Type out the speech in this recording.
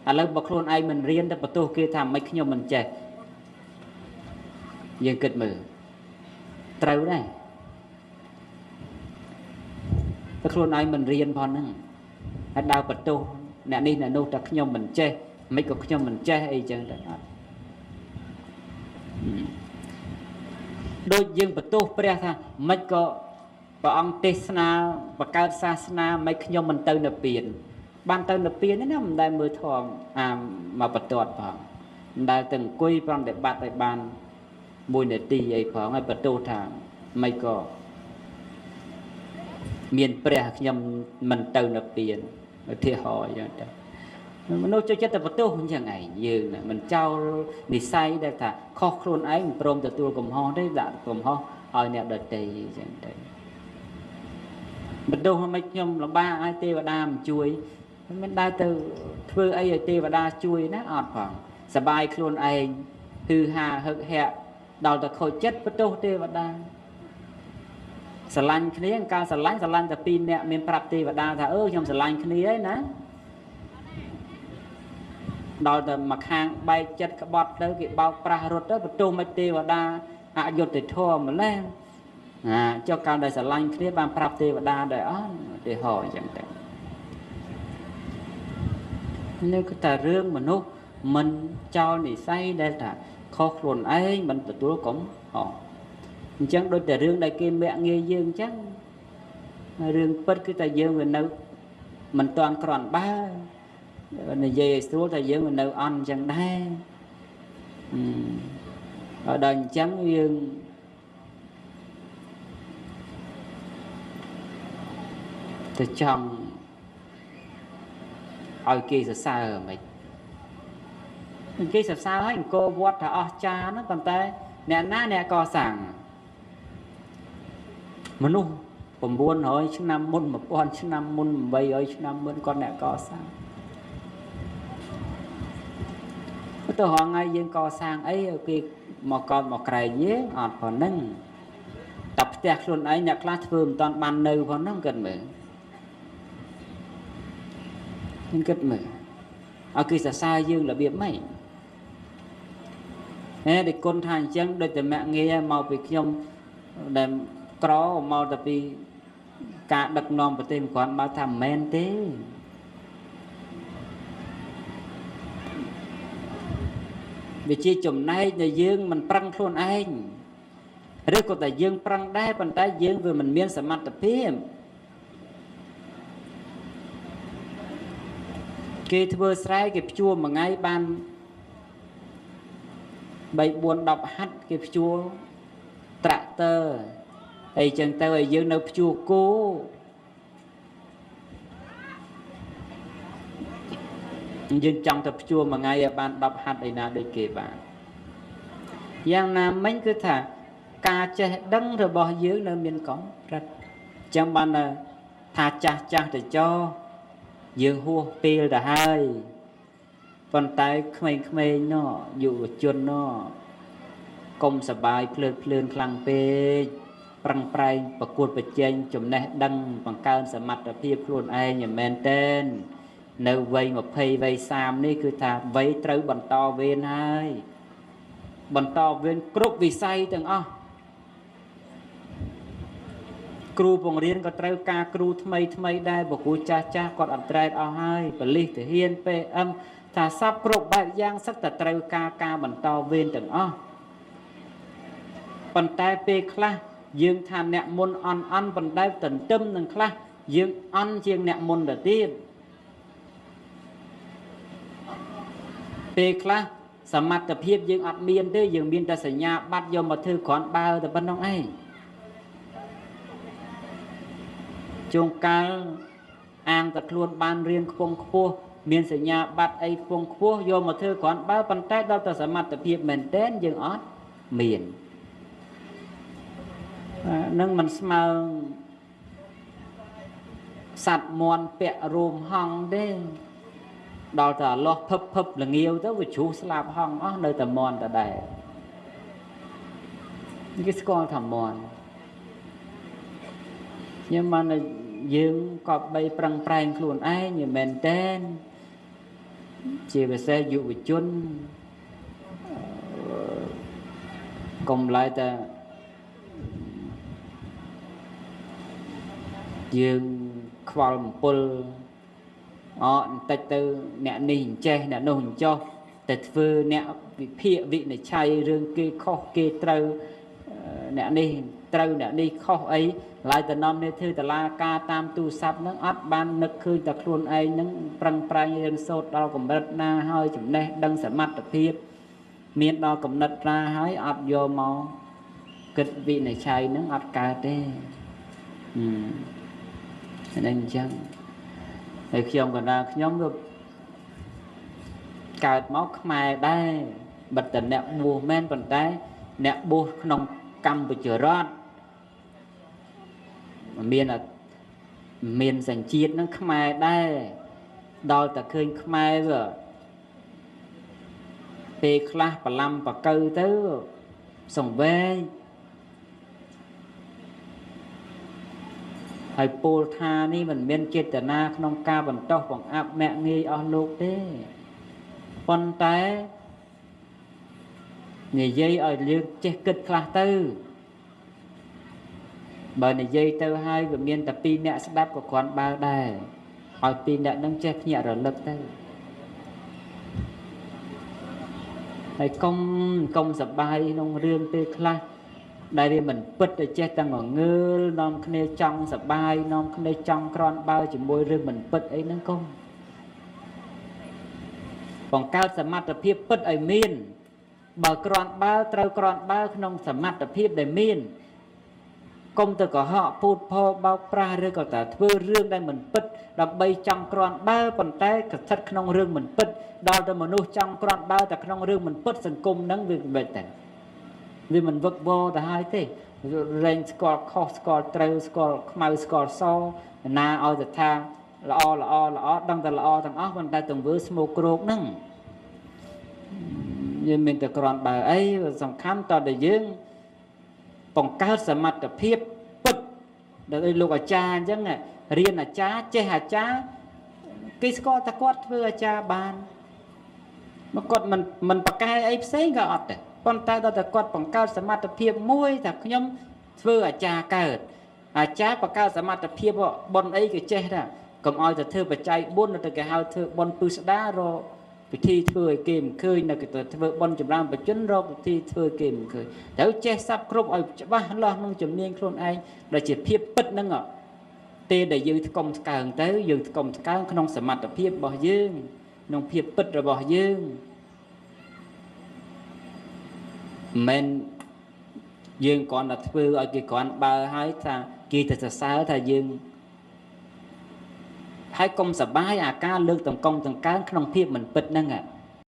ឥឡូវបើខ្លួនឯងមិនរៀនទៅបន្ទោសគេថាមិនខ្ញុំមិនចេះយើងគិតមើលត្រូវដែរតែខ្លួនឯងមិនរៀនផងហ្នឹងហើយដើរបន្ទោសអ្នកនេះអ្នកនោះតែខ្ញុំមិនចេះមិនក៏ខ្ញុំមិនចេះអីចឹងទៅអត់ដូចយើងបន្ទោសព្រះថាមិនក៏ព្រះអង្គទេសនាបង្កើតសាសនាមិនខ្ញុំមិនទៅនិព្វានបានទៅនិព្វានទេណាមិនដែលមើលធម៌មកបន្ទាត់ផងមិនដែលទៅអង្គុយប្រតិបត្តិឲ្យបាន1នាទីអីផងហើយបន្ទោសថាមិនក៏មានព្រះខ្ញុំមិនទៅនិព្វានឧទាហរណ៍យ៉ាងទៅមនុស្សចូលចិត្តតែបន្ទោសអញ្ចឹងឯងយើងមិនចោលនិស័យដែលថាខុសខ្លួនឯងមិនព្រមទទួលកំហុសទេដាក់កំហុសឲ្យអ្នកដទៃអញ្ចឹងទៅបន្ទោសមិនខ្ញុំលំបាកឲ្យទេវតាមិនជួយមិនដែលទៅធ្វើអីឲ្យទេវតាជួយណាអត់ផងសបាយខ្លួនឯងគឺហាហឹកហាក់ដល់តែខូចចិត្តបន្ទោសទេវតាស្រឡាញ់គ្នាការស្រឡាញ់តែ2នាក់មានប្រាប់ទេវតាថាខ្ញុំស្រឡាញ់គ្នាឯណាដល់តែមកខាងបែកចិត្តក្បត់ទៅគេបោកប្រាស់រត់ទៅបន្ទោសមិនទេវតាអយុត្តិធម៌ម្ល៉េះចុះកាលដែលស្រឡាញ់គ្នាបានប្រាប់ទេវតាដែរអត់ទេហោអញ្ចឹងទៅនេះគឺតែរឿងមនុស្សមិនចោលនិស័យដែលថាខុសខ្លួនឯងមិនទទួលកំហុសអញ្ចឹងដូចតែរឿងដែលគេមាក់ងាយយើងអញ្ចឹងរឿងពិតគឺតែយើងវានៅមិនតាន់ក្រាន់បើនិយាយឲ្យស្រួលតែយើងវានៅអន់អញ្ចឹងដែរដល់អញ្ចឹងយើងទៅចង់ឲ្យគេសរសើរមិនគេសរសើរឲ្យអង្គរវត្តថាអស្ចារ្យហ្នឹងប៉ុន្តែអ្នកណាអ្នកកសាងមនុស្ស900ឆ្នាំមុន1000ឆ្នាំមុន800ឆ្នាំមុនគាត់អ្នកកសាងទៅហងៃយើងកសាងអីគេមកកោតមកក្រែងយើងអត់ប៉ុណ្ណឹងតែផ្ទះខ្លួនឯងអ្នកខ្លះធ្វើមិនតាន់បាននៅប៉ុណ្ណឹងគិតមើលខ្ញុំគិតមើលឲ្យគេសរសើរយើងរបៀបម៉េចតែគុណថាអញ្ចឹងដូចតែមាក់ងាយមកពីខ្ញុំដែលក្រមកតែពីការដឹកនាំប្រទេសគាត់មកថាមិនមែនទេវាជាចំណែកដែលយើងមិនប្រឹងខ្លួនឯងឬក៏តែយើងប្រឹងដែរប៉ុន្តែយើងវាមិនមានសមត្ថភាពគេធ្វើស្រែគេភ្ជួរមួយថ្ងៃបាន3 4 10ហាត់គេភ្ជួរត្រាក់ទ័រអីចឹងទៅឲ្យយើងនៅភ្ជួរគោយើងចង់ទៅភ្ជួរមួយថ្ងៃឲ្យបាន10ហាត់ឯណាដូចគេបានយ៉ាងណាមិញគឺថាការចេះដឹងរបស់យើងនៅមានកម្រិតចឹងបានថាចាស់ទៅចោយើងហួសពេលទៅហើយប៉ុន្តែក្មេងៗនោះយុវជននោះកុំសបាយភ្លើតភ្លើនខ្លាំងពេកប្រឹងប្រែងប្រកួតប្រជែងចំណេះដឹងបង្កើនសមត្ថភាពខ្លួនឯងមិនមែនទេនៅវ័យ20វ័យ30នេះគឺថាវ័យត្រូវបន្តវេនហើយបន្តវេនគ្រប់វិស័យទាំងអស់គ្រូបង្រៀនក៏ត្រូវការគ្រូថ្មីដែរបើគ្រូចាស់គាត់អត់ត្រេកអស់ហើយបលិសទាហាន PM ថាសពគ្រប់បែបយ៉ាងសឹកតែត្រូវការបន្តវេនទាំងអស់ប៉ុន្តែពេលខ្លះយើងថាអ្នកមុនអន់ប៉ុន្តែទន្ទឹមនឹងខ្លះយើងអន់ជាងអ្នកមុនទៅទៀតពេលខ្លះសមត្ថភាពយើងអត់មានទេយើងមានតែសញ្ញាបត្រយកមកធ្វើគ្រាន់បើតែប៉ុណ្្នឹងឯងជួនកាលអាងតែខ្លួនបានរៀនខ្ពង់ខ្ពស់មានសញ្ញាបត្រអីខ្ពង់ខ្ពស់យកមកធ្វើគ្រាន់បើប៉ុន្តែដល់តែសមត្ថភាពមែនទែនយើងអត់មាននឹងមិនស្មើសត្វមន់ពាក់រោមហង្សទេដល់តែលាស់ភឹបល្ងាវទៅវាជ្រុះស្លាប់ហង្សអស់នៅតែមន់ដដែលគេស្គាល់ថាមន់ខ្ញុំបានយើងក៏បីប្រឹងប្រែងខ្លួនឯងមិនមែនទេ ជាពិសេសយុវជន កុំឡើយតែយើងខ្វល់អំពុលបន្តិចទៅអ្នកនេះអញ្ចេះអ្នកនោះអញ្ចោះតែធ្វើអ្នកវិភាគវិនិច្ឆ័យរឿងគេខុសគេត្រូវអ្នកនេះត្រូវអ្នកនេះខុសអីឡើយតែនាំនេះធ្វើតឡាការតាមទូរស័ព្ទហ្នឹងអត់បាននឹកឃើញតែខ្លួនឯងហ្នឹងប្រឹងប្រែងរៀនសូត្រដល់កម្រិតណាហើយចំណេះដឹងសមត្ថភាពមានដល់កំណត់ណាហើយអត់យកមកគិតវិនិច្ឆ័យហ្នឹងអត់កើតទេអញ្ចឹងហើយខ្ញុំក៏ថាខ្ញុំក៏កើតមកខ្មែរដែរបិទតែអ្នកបួសមែនប៉ុន្តែអ្នកបួសក្នុងកម្ពុជារដ្ឋមានសញ្ជាតិនឹងខ្មែរដែរដល់តែឃើញខ្មែរវាពេលខ្លះបឡំបកើទៅសង្វេងហើយពោលថានេះមិនមានចេតនាក្នុងការបន្តោសបង្អាប់មាក់ងាយអស់លោកទេប៉ុន្តែនិយាយឲ្យលឿនចេះគិតខ្លះទៅបើនិយាយទៅហើយវាមានតែ2អ្នកស្ដាប់ក៏គ្រាន់បើដែរឲ្យ2អ្នកនឹងចេះភ្ញាក់រលឹកទៅហើយកុំសប្បាយក្នុងរឿងពេលខ្លះដែលវាមិនពិតទៅចេះតែងងើលនាំគ្នាចង់សប្បាយនាំគ្នាចង់ក្រាន់បើជាមួយរឿងមិនពិតអីហ្នឹងកុំបង្កើតសមត្ថភាពពិតឲ្យមានបើក្រាន់បើត្រូវក្រាន់បើក្នុងសមត្ថភាពដែលមានកុំទៅកុហកពូតផោបោកប្រាស់ឬក៏តែធ្វើរឿងដែលមិនពិតដើម្បីចង់ក្រាន់បើប៉ុន្តែកសិទ្ធក្នុងរឿងមិនពិតដល់តែមនុស្សចង់ក្រាន់បើតែក្នុងរឿងមិនពិតសង្គមហ្នឹងវាមិនតែវាមិនវឹកវរទៅហើយទេរែងស្គាល់ខុសស្គាល់ត្រូវស្គាល់ខ្មៅស្គាល់សណាឲ្យទៅថាល្អដឹងតែល្អទាំងអស់ប៉ុន្តែទង្វើស្មោកគ្រោកហ្នឹងយើងមានតែក្រាន់បើអីសំខាន់តើតែយើងបង្កើតសមត្ថភាពពិតដោយលោកអាចារ្យអញ្ចឹងរៀនអាចារ្យចេះអាចារ្យគេស្គាល់តែគាត់ធ្វើអាចារ្យបានមកគាត់មិនប្រកែអីផ្សេងក៏អត់ដែរប៉ុន្តែដល់តែគាត់បង្កើតសមត្ថភាពមួយថាខ្ញុំធ្វើអាចារ្យកើតអាចារ្យបង្កើតសមត្ថភាពបុណ្យអីក៏ចេះដែរកុំឲ្យតែធ្វើបច្ច័យ4ទៅគេហៅធ្វើបុណ្យពឹស្ដារកពិធីធ្វើឲ្យគេមិនឃើញនៅគេទៅធ្វើបុណ្យចម្រើនបជនរកពិធីធ្វើគេមិនឃើញត្រូវចេះសັບគ្រប់ឲ្យច្បាស់លាស់ក្នុងជំនាញខ្លួនឯងដែលជាភាពពិតហ្នឹងពេលដែលយើងស្គមស្កើងទៅយើងស្គមស្កើងក្នុងសមត្ថភាពរបស់យើងក្នុងភាពពិតរបស់យើងមិនយើងគ្រាន់តែធ្វើឲ្យគេគ្រាន់បើហើយថាគេទៅសរសើរថាយើងហើយកុំសប្បាយអាការលើកតង្កង់តង្កើងក្នុងភាពមិនពិតហ្នឹង